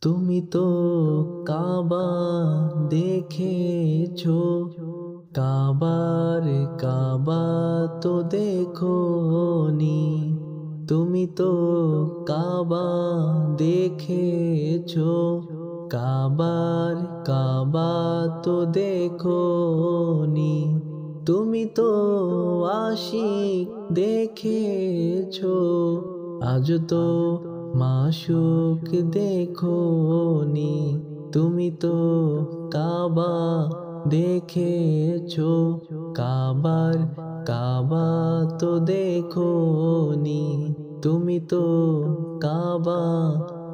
তুমি তো কাবা দেখেছো, কাবার কাবা তো দেখোনি। তুমি তো কাবা দেখেছো, কাবার কাবা তো দেখোনি। তুমি তো আশিক দেখেছো, আজ তো মাশুক দেখোনি। তুমি তো কাবা দেখেছো, কাবার কাবা তো দেখোনি। তুমি তো কাবা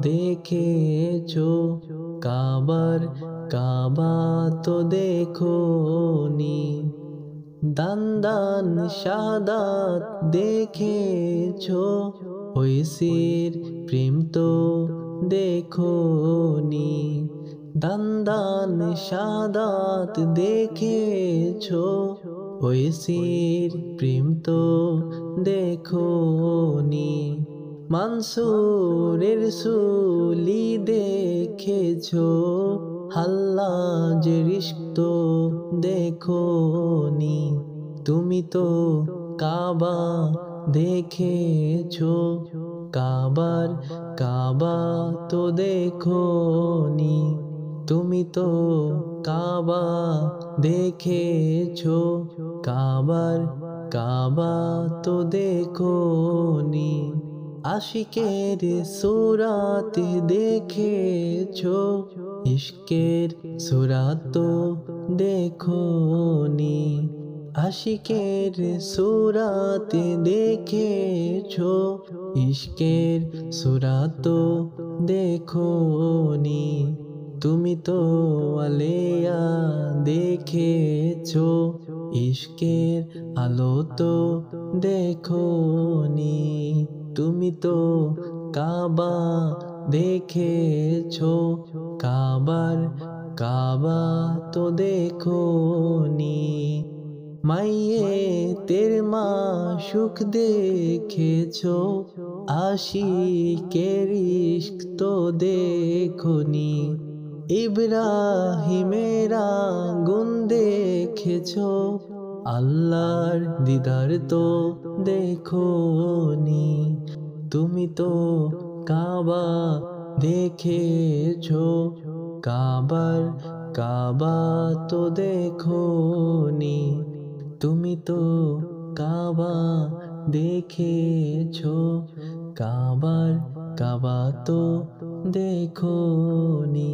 দেখেছো, কাবার কাবা তো দেখোনি। দান দান শাহাদাত দেখেছো, ঐশীর প্রেম তো দেখোনি। দান দান শাহাদাত দেখেছো, ঐশীর প্রেম তো দেখোনি। মানসুরের সুলি দেখেছো, হাল্লাজের ইশক তো দেখোনি। তুমি তো কাবা দেখেছো, কাবার কাবা তো দেখোনি। তুমি তো কাবা দেখেছো, কাবার কাবা তো দেখোনি। আশিকের সুরাত দেখেছো, ইশকের সুরাত তো দেখোনি। আশিকের সুরাত দেখেছো, ইশকের সুরাত তো দেখোনি। তুমি তো আলেয়া দেখেছো, ইশকের আলো তো দেখোনি। তুমি তো কাবা দেখেছো, কাবার কাবা তো দেখোনি। মাইয়ে তের মাশুক দেখেছো, আশিকের ইশক তো দেখোনি। ইব্রাহিমের আগুন দেখেছো, আল্লাহর দিদার তো দেখোনি। তুমি তো কাবা দেখেছো, কাবার কাবা তো দেখোনি। তুমি তো কাবা দেখেছো, কাবার কাবা তো দেখোনি।